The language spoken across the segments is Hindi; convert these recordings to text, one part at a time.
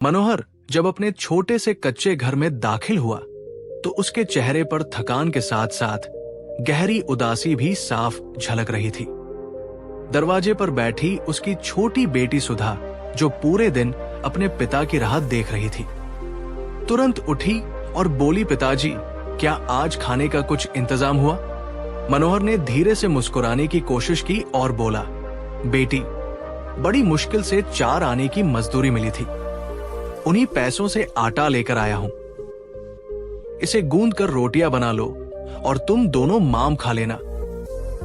मनोहर जब अपने छोटे से कच्चे घर में दाखिल हुआ तो उसके चेहरे पर थकान के साथ साथ गहरी उदासी भी साफ झलक रही थी। दरवाजे पर बैठी उसकी छोटी बेटी सुधा, जो पूरे दिन अपने पिता की राह देख रही थी, तुरंत उठी और बोली, पिताजी, क्या आज खाने का कुछ इंतजाम हुआ? मनोहर ने धीरे से मुस्कुराने की कोशिश की और बोला, बेटी, बड़ी मुश्किल से 4 आने की मजदूरी मिली थी, उन्हीं पैसों से आटा लेकर आया हूं। इसे गूंद कर रोटियां बना लो और तुम दोनों माम खा लेना।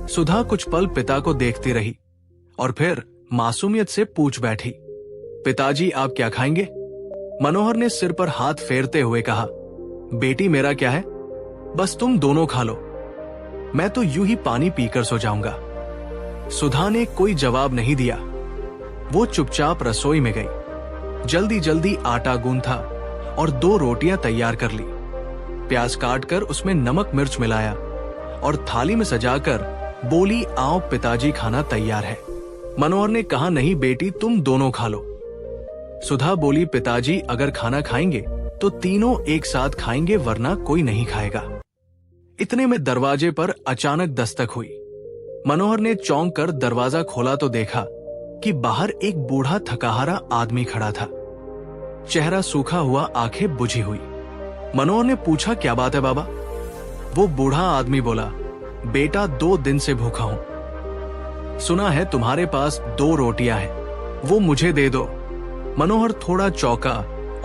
सुधा कुछ पल पिता को देखती रही और फिर मासूमियत से पूछ बैठी, पिताजी, आप क्या खाएंगे? मनोहर ने सिर पर हाथ फेरते हुए कहा, बेटी, मेरा क्या है, बस तुम दोनों खा लो, मैं तो यूं ही पानी पीकर सो जाऊंगा। सुधा ने कोई जवाब नहीं दिया। वो चुपचाप रसोई में गई, जल्दी जल्दी आटा गूंथा और 2 रोटियां तैयार कर ली। प्याज काटकर उसमें नमक मिर्च मिलाया और थाली में सजाकर बोली, आओ पिताजी, खाना तैयार है। मनोहर ने कहा, नहीं बेटी, तुम दोनों खा लो। सुधा बोली, पिताजी, अगर खाना खाएंगे तो तीनों एक साथ खाएंगे, वरना कोई नहीं खाएगा। इतने में दरवाजे पर अचानक दस्तक हुई। मनोहर ने चौंक कर दरवाजा खोला तो देखा कि बाहर एक बूढ़ा थकाहारा आदमी खड़ा था, चेहरा सूखा हुआ, आंखें बुझी हुई। मनोहर ने पूछा, क्या बात है बाबा? वो बूढ़ा आदमी बोला, बेटा, 2 दिन से भूखा हूं, सुना है तुम्हारे पास 2 रोटियां हैं, वो मुझे दे दो। मनोहर थोड़ा चौंका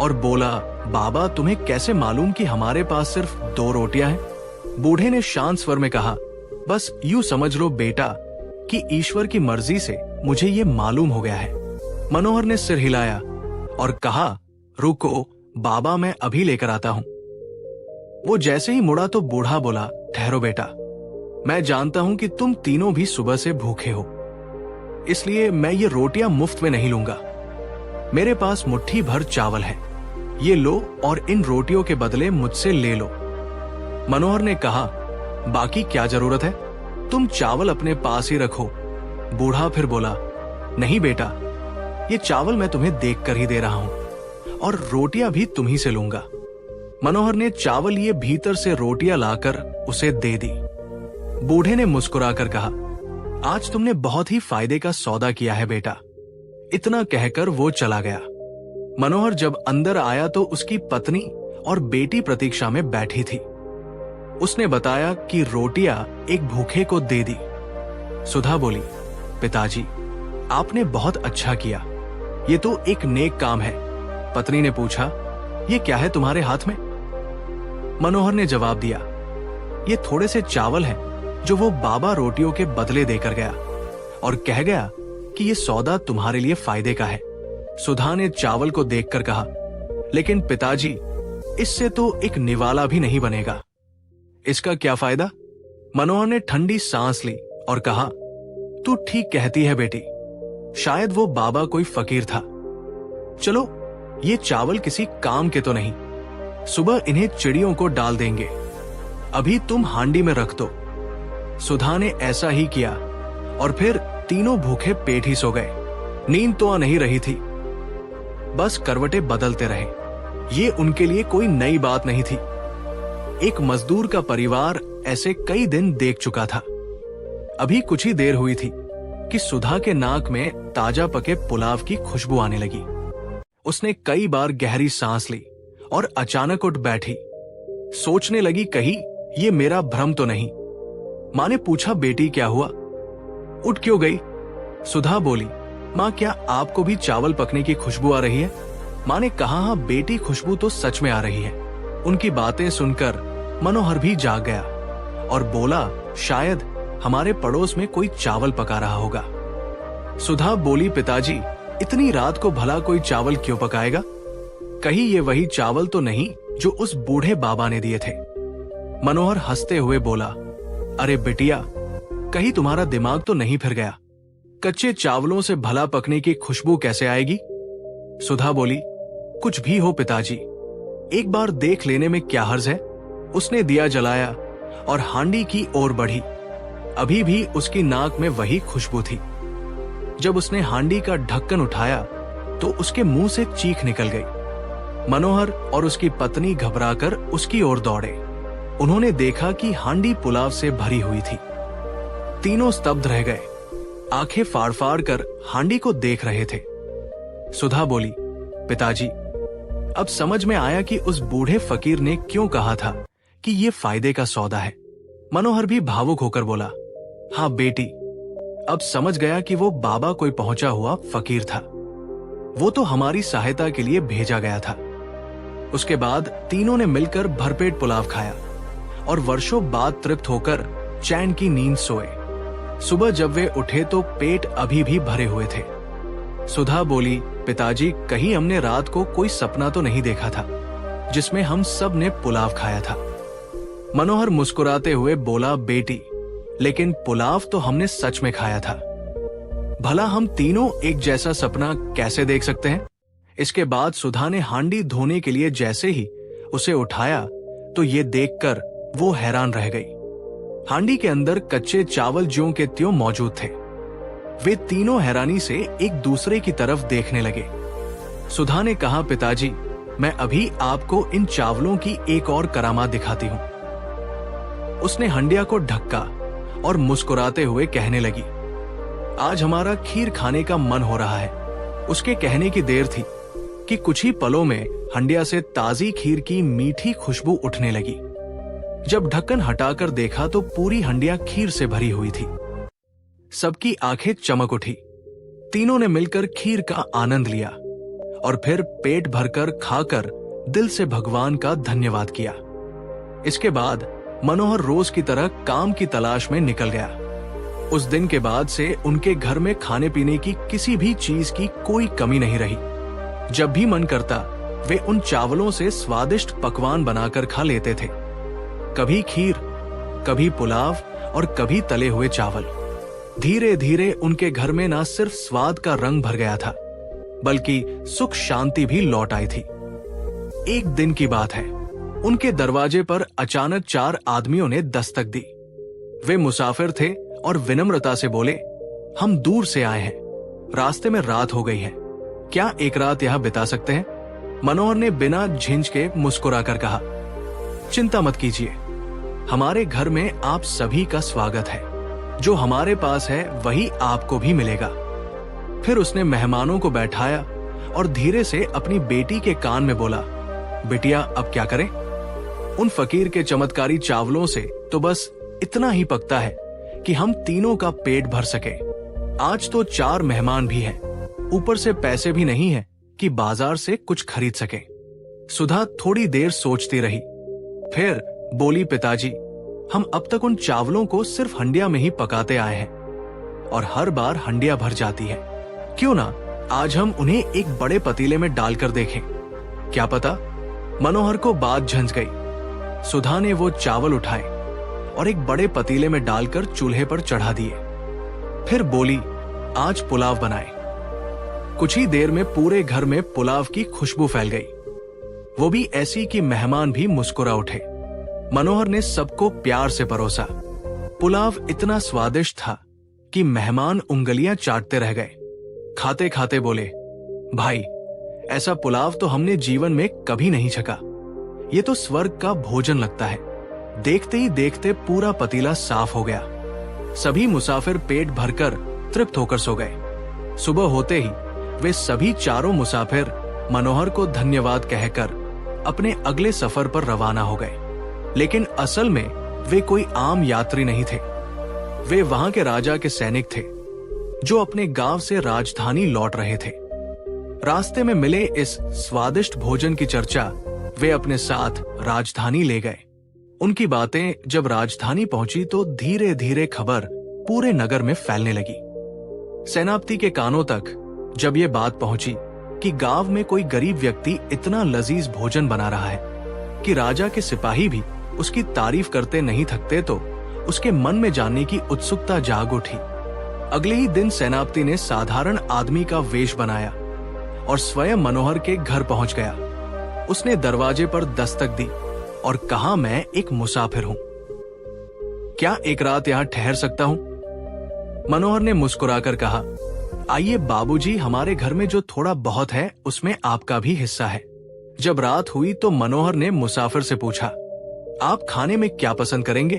और बोला, बाबा, तुम्हें कैसे मालूम कि हमारे पास सिर्फ 2 रोटियां हैं? बूढ़े ने शांत स्वर में कहा, बस यूं समझ लो बेटा कि ईश्वर की मर्जी से मुझे ये मालूम हो गया है। मनोहर ने सिर हिलाया और कहा, रुको बाबा, मैं अभी लेकर आता हूं। वो जैसे ही मुड़ा तो बूढ़ा बोला, ठहरो बेटा, मैं जानता हूं कि तुम तीनों भी सुबह से भूखे हो, इसलिए मैं ये रोटियां मुफ्त में नहीं लूंगा। मेरे पास मुट्ठी भर चावल है, ये लो और इन रोटियों के बदले मुझसे ले लो। मनोहर ने कहा, बाकी क्या जरूरत है, तुम चावल अपने पास ही रखो। बूढ़ा फिर बोला, नहीं बेटा, ये चावल मैं तुम्हें देखकर ही दे रहा हूं और रोटियां भी तुम ही से लूंगा। मनोहर ने चावल लिए भीतर से रोटियां लाकर उसे दे दी। बूढ़े ने मुस्कुराकर कहा, आज तुमने बहुत ही फायदे का सौदा किया है बेटा। इतना कहकर वो चला गया। मनोहर जब अंदर आया तो उसकी पत्नी और बेटी प्रतीक्षा में बैठी थी। उसने बताया कि रोटियां एक भूखे को दे दी। सुधा बोली, पिताजी, आपने बहुत अच्छा किया, ये तो एक नेक काम है। पत्नी ने पूछा, ये क्या है तुम्हारे हाथ में? मनोहर ने जवाब दिया, ये थोड़े से चावल हैं जो वो बाबा रोटियों के बदले देकर गया और कह गया कि ये सौदा तुम्हारे लिए फायदे का है। सुधा ने चावल को देखकर कहा, लेकिन पिताजी, इससे तो एक निवाला भी नहीं बनेगा। इसका क्या फायदा? मनोहर ने ठंडी सांस ली और कहा, तू ठीक कहती है बेटी, शायद वो बाबा कोई फकीर था। चलो, ये चावल किसी काम के तो नहीं, सुबह इन्हें चिड़ियों को डाल देंगे, अभी तुम हांडी में रख दो। सुधा ने ऐसा ही किया और फिर तीनों भूखे पेट ही सो गए। नींद तो आ नहीं रही थी, बस करवटें बदलते रहे। ये उनके लिए कोई नई बात नहीं थी। एक मजदूर का परिवार ऐसे कई दिन देख चुका था। अभी कुछ ही देर हुई थी कि सुधा के नाक में ताजा पके पुलाव की खुशबू आने लगी। उसने कई बार गहरी सांस ली और अचानक उठ बैठी। सोचने लगी, कहीं ये मेरा भ्रम तो नहीं। माँ ने पूछा, बेटी, क्या हुआ, उठ क्यों गई? सुधा बोली, माँ, क्या आपको भी चावल पकने की खुशबू आ रही है? माँ ने कहा, हाँ बेटी, खुशबू तो सच में आ रही है। उनकी बातें सुनकर मनोहर भी जाग गया और बोला, शायद हमारे पड़ोस में कोई चावल पका रहा होगा। सुधा बोली, पिताजी, इतनी रात को भला कोई चावल क्यों पकाएगा? कहीं ये वही चावल तो नहीं जो उस बूढ़े बाबा ने दिए थे। मनोहर हंसते हुए बोला, अरे बिटिया, कहीं तुम्हारा दिमाग तो नहीं फिर गया? कच्चे चावलों से भला पकने की खुशबू कैसे आएगी? सुधा बोली, कुछ भी हो पिताजी, एक बार देख लेने में क्या हर्ज है। उसने दिया जलाया और हांडी की ओर बढ़ी। अभी भी उसकी नाक में वही खुशबू थी। जब उसने हांडी का ढक्कन उठाया तो उसके मुंह से चीख निकल गई। मनोहर और उसकी पत्नी घबराकर उसकी ओर दौड़े। उन्होंने देखा कि हांडी पुलाव से भरी हुई थी। तीनों स्तब्ध रह गए, आंखें फाड़ फाड़ कर हांडी को देख रहे थे। सुधा बोली, पिताजी, अब समझ में आया कि उस बूढ़े फकीर ने क्यों कहा था कि ये फायदे का सौदा है। मनोहर भी भावुक होकर बोला, हाँ बेटी, अब समझ गया कि वो बाबा कोई पहुंचा हुआ फकीर था। वो तो हमारी सहायता के लिए भेजा गया था। उसके बाद तीनों ने मिलकर भरपेट पुलाव खाया और वर्षों बाद तृप्त होकर चैन की नींद सोए। सुबह जब वे उठे तो पेट अभी भी भरे हुए थे। सुधा बोली, पिताजी, कहीं हमने रात को कोई सपना तो नहीं देखा था जिसमें हम सब ने पुलाव खाया था। मनोहर मुस्कुराते हुए बोला, बेटी, लेकिन पुलाव तो हमने सच में खाया था। भला हम तीनों एक जैसा सपना कैसे देख सकते हैं? इसके बाद सुधा ने हांडी धोने के लिए जैसे ही उसे उठाया तो ये देखकर वो हैरान रह गई। हांडी के अंदर कच्चे चावल ज्यों के त्यों मौजूद थे। वे तीनों हैरानी से एक दूसरे की तरफ देखने लगे। सुधा ने कहा, पिताजी, मैं अभी आपको इन चावलों की एक और करामात दिखाती हूं। उसने हंडिया को ढक्का और मुस्कुराते हुए कहने लगी, आज हमारा खीर खाने का मन हो रहा है। उसके कहने की देर थी कि कुछ ही पलों में हंडिया से ताजी खीर की मीठी खुशबू उठने लगी। जब ढक्कन हटाकर देखा तो पूरी हंडिया खीर से भरी हुई थी। सबकी आंखें चमक उठी। तीनों ने मिलकर खीर का आनंद लिया और फिर पेट भरकर खाकर दिल से भगवान का धन्यवाद किया। इसके बाद मनोहर रोज की तरह काम की तलाश में निकल गया। उस दिन के बाद से उनके घर में खाने पीने की किसी भी चीज की कोई कमी नहीं रही। जब भी मन करता वे उन चावलों से स्वादिष्ट पकवान बनाकर खा लेते थे। कभी खीर, कभी पुलाव और कभी तले हुए चावल। धीरे धीरे उनके घर में न सिर्फ स्वाद का रंग भर गया था, बल्कि सुख शांति भी लौट आई थी। एक दिन की बात है, उनके दरवाजे पर अचानक 4 आदमियों ने दस्तक दी। वे मुसाफिर थे और विनम्रता से बोले, हम दूर से आए हैं, रास्ते में रात हो गई है, क्या एक रात यहां बिता सकते हैं? मनोहर ने बिना झिंझ के मुस्कुराकर कहा, चिंता मत कीजिए, हमारे घर में आप सभी का स्वागत है। जो हमारे पास है वही आपको भी मिलेगा। फिर उसने मेहमानों को बैठाया और धीरे से अपनी बेटी के कान में बोला, बिटिया, अब क्या करें? उन फकीर के चमत्कारी चावलों से तो बस इतना ही पकता है कि हम तीनों का पेट भर सके। आज तो 4 मेहमान भी हैं, ऊपर से पैसे भी नहीं है कि बाजार से कुछ खरीद सके। सुधा थोड़ी देर सोचती रही, फिर बोली, पिताजी, हम अब तक उन चावलों को सिर्फ हंडिया में ही पकाते आए हैं और हर बार हंडिया भर जाती है। क्यों ना आज हम उन्हें एक बड़े पतीले में डालकर देखें? क्या पता? मनोहर को बात झंझ गई। सुधा ने वो चावल उठाए और एक बड़े पतीले में डालकर चूल्हे पर चढ़ा दिए। फिर बोली, आज पुलाव बनाए। कुछ ही देर में पूरे घर में पुलाव की खुशबू फैल गई, वो भी ऐसी कि मेहमान भी मुस्कुरा उठे। मनोहर ने सबको प्यार से परोसा। पुलाव इतना स्वादिष्ट था कि मेहमान उंगलियां चाटते रह गए। खाते खाते बोले, भाई, ऐसा पुलाव तो हमने जीवन में कभी नहीं छका। ये तो स्वर्ग का भोजन लगता है। देखते ही देखते पूरा पतीला साफ हो गया। सभी मुसाफिर पेट भरकर तृप्त होकर सो गए। सुबह होते ही वे सभी 4 मुसाफिर मनोहर को धन्यवाद कहकर अपने अगले सफर पर रवाना हो गए। लेकिन असल में वे कोई आम यात्री नहीं थे। वे वहां के राजा के सैनिक थे जो अपने गांव से राजधानी लौट रहे थे। रास्ते में मिले इस स्वादिष्ट भोजन की चर्चा वे अपने साथ राजधानी ले गए। उनकी बातें जब राजधानी पहुंची तो धीरे धीरे खबर पूरे नगर में फैलने लगी। सेनापति के कानों तक जब ये बात पहुंची कि गांव में कोई गरीब व्यक्ति इतना लजीज भोजन बना रहा है कि राजा के सिपाही भी उसकी तारीफ करते नहीं थकते, तो उसके मन में जानने की उत्सुकता जाग उठी। अगले ही दिन सेनापति ने साधारण आदमी का वेश बनाया और स्वयं मनोहर के घर पहुंच गया। उसने दरवाजे पर दस्तक दी और कहा, मैं एक मुसाफिर हूं, क्या एक रात यहां ठहर सकता हूं? मनोहर ने मुस्कुराकर कहा, आइए बाबूजी, हमारे घर में जो थोड़ा बहुत है उसमें आपका भी हिस्सा है। जब रात हुई तो मनोहर ने मुसाफिर से पूछा, आप खाने में क्या पसंद करेंगे,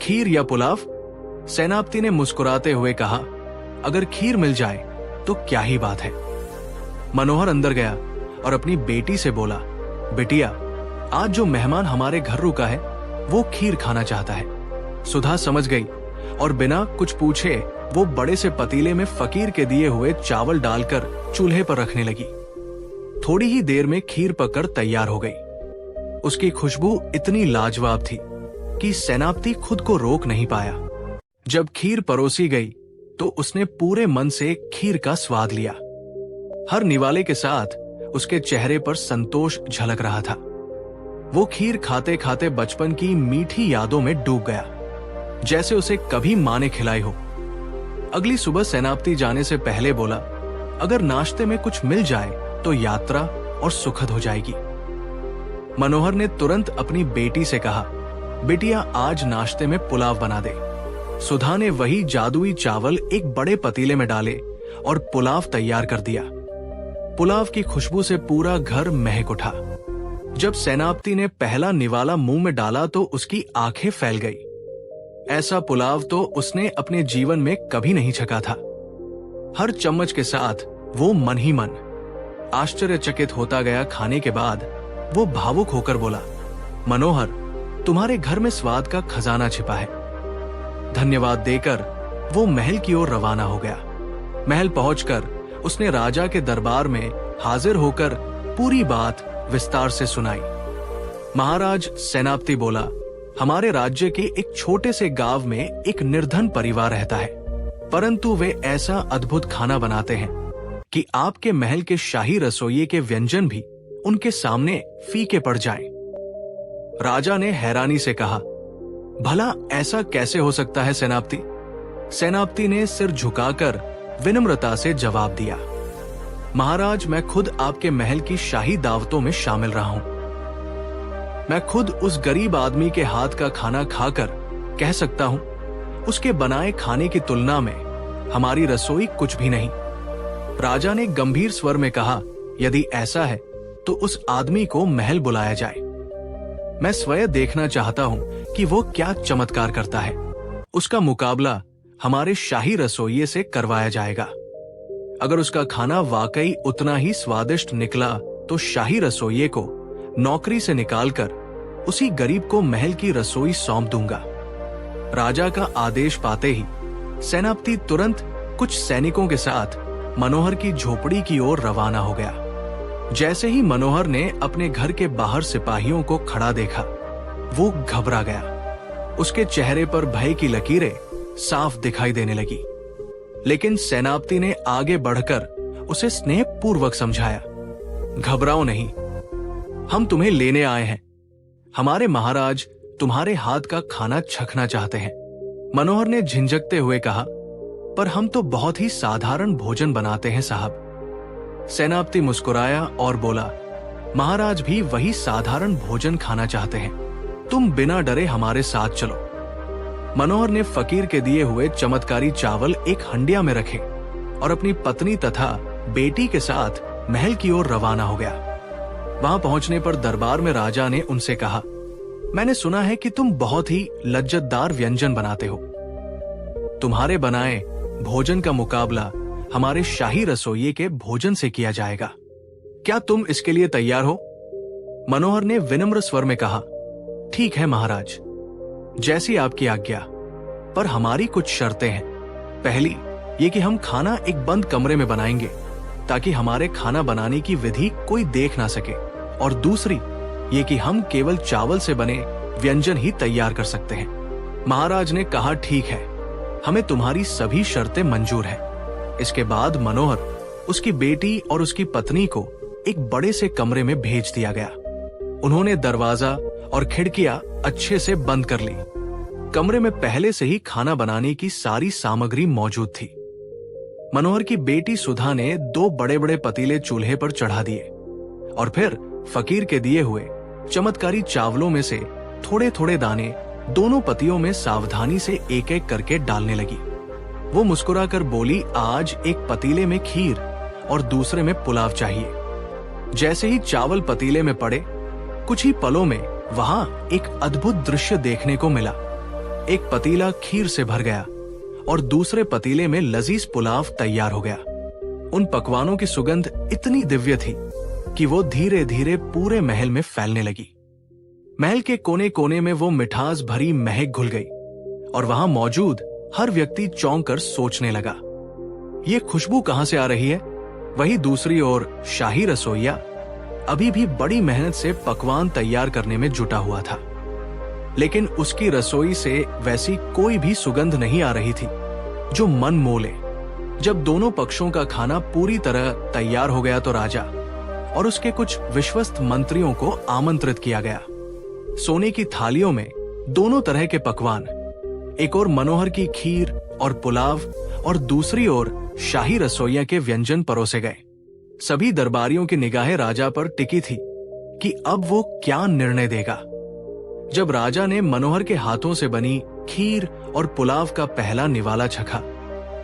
खीर या पुलाव? सेनापति ने मुस्कुराते हुए कहा, अगर खीर मिल जाए तो क्या ही बात है। मनोहर अंदर गया और अपनी बेटी से बोला, बेटिया, आज जो मेहमान हमारे घर रुका है वो खीर खाना चाहता है। सुधा समझ गई और बिना कुछ पूछे वो बड़े से पतीले में फकीर के दिए हुए चावल डालकर चूल्हे पर रखने लगी। थोड़ी ही देर में खीर पककर तैयार हो गई। उसकी खुशबू इतनी लाजवाब थी कि सेनापति खुद को रोक नहीं पाया। जब खीर परोसी गई तो उसने पूरे मन से खीर का स्वाद लिया। हर निवाले के साथ उसके चेहरे पर संतोष झलक रहा था। वो खीर खाते खाते बचपन की मीठी यादों में डूब गया, जैसे उसे कभी माँ ने खिलाई हो। अगली सुबह सेनापति जाने से पहले बोला, अगर नाश्ते में कुछ मिल जाए तो यात्रा और सुखद हो जाएगी। मनोहर ने तुरंत अपनी बेटी से कहा, बेटिया, आज नाश्ते में पुलाव बना दे। सुधा ने वही जादुई चावल एक बड़े पतीले में डाले और पुलाव तैयार कर दिया। पुलाव की खुशबू से पूरा घर महक उठा। जब सेनापति ने पहला निवाला मुंह में डाला तो उसकी आंखें फैल गई। ऐसा पुलाव तो उसने अपने जीवन में कभी नहीं छका था। हर चम्मच के साथ वो मन ही मन आश्चर्यचकित होता गया। खाने के बाद वो भावुक होकर बोला, मनोहर, तुम्हारे घर में स्वाद का खजाना छिपा है। धन्यवाद देकर वो महल की ओर रवाना हो गया। महल पहुंचकर उसने राजा के दरबार में हाजिर होकर पूरी बात विस्तार से सुनाई। महाराज, सेनापति बोला, हमारे राज्य के एक छोटे से गांव में एक निर्धन परिवार रहता है, परंतु वे ऐसा अद्भुत खाना बनाते हैं कि आपके महल के शाही रसोइये के व्यंजन भी उनके सामने फीके पड़ जाएं। राजा ने हैरानी से कहा, भला ऐसा कैसे हो सकता है सेनापति? सेनापति ने सिर झुकाकर विनम्रता से जवाब दिया, महाराज, मैं खुद आपके महल की शाही दावतों में शामिल रहा हूं। मैं खुद उस गरीब आदमी के हाथ का खाना खाकर कह सकता हूं, उसके बनाए खाने की तुलना में हमारी रसोई कुछ भी नहीं। राजा ने गंभीर स्वर में कहा, यदि ऐसा है तो उस आदमी को महल बुलाया जाए। मैं स्वयं देखना चाहता हूं कि वो क्या चमत्कार करता है। उसका मुकाबला हमारे शाही रसोइये से करवाया जाएगा। अगर उसका खाना वाकई उतना ही स्वादिष्ट निकला तो शाही रसोइये को नौकरी से निकालकर उसी गरीब को महल की रसोई सौंप दूंगा। राजा का आदेश पाते ही सेनापति तुरंत कुछ सैनिकों के साथ मनोहर की झोपड़ी की ओर रवाना हो गया। जैसे ही मनोहर ने अपने घर के बाहर सिपाहियों को खड़ा देखा, वो घबरा गया। उसके चेहरे पर भय की लकीरें साफ दिखाई देने लगी। लेकिन सेनापति ने आगे बढ़कर उसे स्नेहपूर्वक समझाया, घबराओ नहीं, हम तुम्हें लेने आए हैं। हमारे महाराज तुम्हारे हाथ का खाना चखना चाहते हैं। मनोहर ने झिंझकते हुए कहा, पर हम तो बहुत ही साधारण भोजन बनाते हैं साहब। सेनापति मुस्कुराया और बोला, महाराज भी वही साधारण भोजन खाना चाहते हैं। तुम बिना डरे हमारे साथ चलो। मनोहर ने फकीर के दिए हुए चमत्कारी चावल एक हंडिया में रखे और अपनी पत्नी तथा बेटी के साथ महल की ओर रवाना हो गया। वहां पहुंचने पर दरबार में राजा ने उनसे कहा, मैंने सुना है कि तुम बहुत ही लज्जतदार व्यंजन बनाते हो। तुम्हारे बनाए भोजन का मुकाबला हमारे शाही रसोइये के भोजन से किया जाएगा। क्या तुम इसके लिए तैयार हो? मनोहर ने विनम्र स्वर में कहा, ठीक है महाराज, जैसी आपकी आज्ञा, पर हमारी कुछ शर्तें हैं। पहली, ये कि हम खाना एक बंद कमरे में बनाएंगे ताकि हमारे खाना बनाने की विधि कोई देख ना सके, और दूसरी, ये कि हम केवल चावल से बने व्यंजन ही तैयार कर सकते हैं। महाराज ने कहा, ठीक है, हमें तुम्हारी सभी शर्तें मंजूर हैं। इसके बाद मनोहर, उसकी बेटी और उसकी पत्नी को एक बड़े से कमरे में भेज दिया गया। उन्होंने दरवाजा और खिड़कियां अच्छे से बंद कर ली। कमरे में पहले से ही खाना बनाने की सारी सामग्री मौजूद थी। मनोहर की बेटी सुधा ने 2 बड़े-बड़े पतीले चूल्हे पर चढ़ा दिए और फिर फकीर के दिए हुए चमत्कारी चावलों में से थोड़े-थोड़े दाने दोनों पतियों में सावधानी से एक-एक करके डालने लगी। वो मुस्कुराकर बोली, आज एक पतीले में खीर और दूसरे में पुलाव चाहिए। जैसे ही चावल पतीले में पड़े, कुछ ही पलों में वहां एक अद्भुत दृश्य देखने को मिला। एक पतीला खीर से भर गया और दूसरे पतीले में लजीज पुलाव तैयार हो गया। उन पकवानों की सुगंध इतनी दिव्य थी कि वो धीरे धीरे पूरे महल में फैलने लगी। महल के कोने कोने में वो मिठास भरी महक घुल गई और वहां मौजूद हर व्यक्ति चौंक कर सोचने लगा, ये खुशबू कहां से आ रही है? वही दूसरी ओर शाही रसोइया अभी भी बड़ी मेहनत से पकवान तैयार करने में जुटा हुआ था, लेकिन उसकी रसोई से वैसी कोई भी सुगंध नहीं आ रही थी जो मन मोह ले। जब दोनों पक्षों का खाना पूरी तरह तैयार हो गया तो राजा और उसके कुछ विश्वस्त मंत्रियों को आमंत्रित किया गया। सोने की थालियों में दोनों तरह के पकवान, एक और मनोहर की खीर और पुलाव और दूसरी ओर शाही रसोइया के व्यंजन परोसे गए। सभी दरबारियों की निगाहें राजा पर टिकी थी कि अब वो क्या निर्णय देगा। जब राजा ने मनोहर के हाथों से बनी खीर और पुलाव का पहला निवाला चखा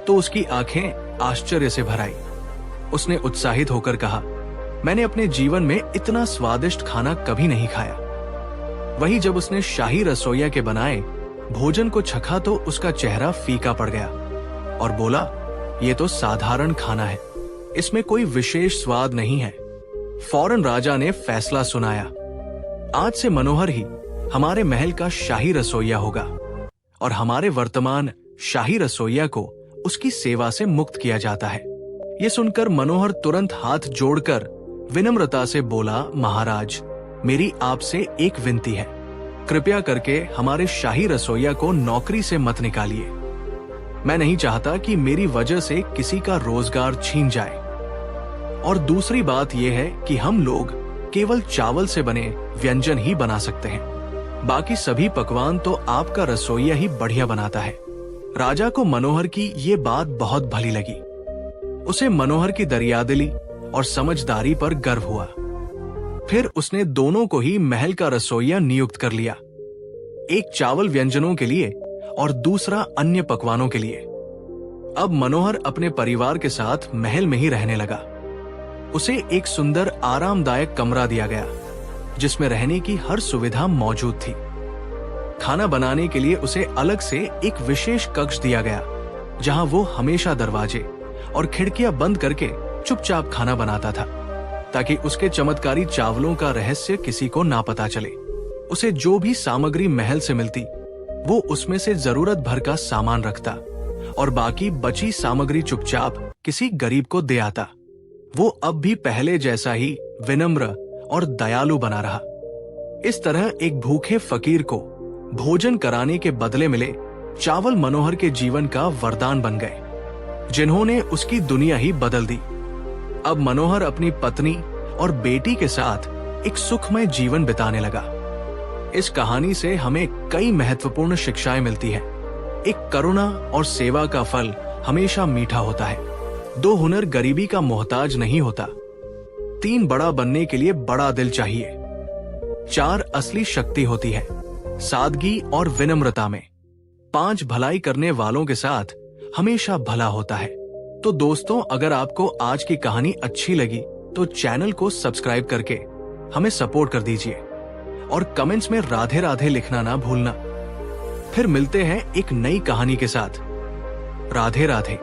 तो उसकी आंखें आश्चर्य से भर आई। उसने उत्साहित होकर कहा, मैंने अपने जीवन में इतना स्वादिष्ट खाना कभी नहीं खाया। वही जब उसने शाही रसोइया के बनाए भोजन को चखा तो उसका चेहरा फीका पड़ गया और बोला, ये तो साधारण खाना है, इसमें कोई विशेष स्वाद नहीं है। फौरन राजा ने फैसला सुनाया, आज से मनोहर ही हमारे महल का शाही रसोइया होगा और हमारे वर्तमान शाही रसोइया को उसकी सेवा से मुक्त किया जाता है। ये सुनकर मनोहर तुरंत हाथ जोड़कर विनम्रता से बोला, महाराज, मेरी आपसे एक विनती है, कृपया करके हमारे शाही रसोइया को नौकरी से मत निकालिए। मैं नहीं चाहता कि मेरी वजह से किसी का रोजगार छीन जाए। और दूसरी बात यह है कि हम लोग केवल चावल से बने व्यंजन ही बना सकते हैं, बाकी सभी पकवान तो आपका रसोइया ही बढ़िया बनाता है। राजा को मनोहर की ये बात बहुत भली लगी। उसे मनोहर की दरियादिली और समझदारी पर गर्व हुआ। फिर उसने दोनों को ही महल का रसोइया नियुक्त कर लिया, एक चावल व्यंजनों के लिए और दूसरा अन्य पकवानों के लिए। अब मनोहर अपने परिवार के साथ महल में ही रहने लगा। उसे एक सुंदर आरामदायक कमरा दिया गया जिसमें रहने की हर सुविधा मौजूद थी। खाना बनाने के लिए उसे अलग से एक विशेष कक्ष दिया गया जहां वो हमेशा दरवाजे और खिड़कियां बंद करके चुपचाप खाना बनाता था, ताकि उसके चमत्कारी चावलों का रहस्य किसी को ना पता चले। उसे जो भी सामग्री महल से मिलती वो उसमें से जरूरत भर का सामान रखता और बाकी बची सामग्री चुपचाप किसी गरीब को दे आता। वो अब भी पहले जैसा ही विनम्र और दयालु बना रहा। इस तरह एक भूखे फकीर को भोजन कराने के बदले मिले चावल मनोहर के जीवन का वरदान बन गए, जिन्होंने उसकी दुनिया ही बदल दी। अब मनोहर अपनी पत्नी और बेटी के साथ एक सुखमय जीवन बिताने लगा। इस कहानी से हमें कई महत्वपूर्ण शिक्षाएं मिलती हैं। एक करुणा और सेवा का फल हमेशा मीठा होता है। 2 हुनर गरीबी का मोहताज नहीं होता। 3 बड़ा बनने के लिए बड़ा दिल चाहिए। 4 असली शक्ति होती है सादगी और विनम्रता में। 5 भलाई करने वालों के साथ हमेशा भला होता है। तो दोस्तों, अगर आपको आज की कहानी अच्छी लगी तो चैनल को सब्सक्राइब करके हमें सपोर्ट कर दीजिए और कमेंट्स में राधे राधे लिखना ना भूलना। फिर मिलते हैं एक नई कहानी के साथ। राधे राधे।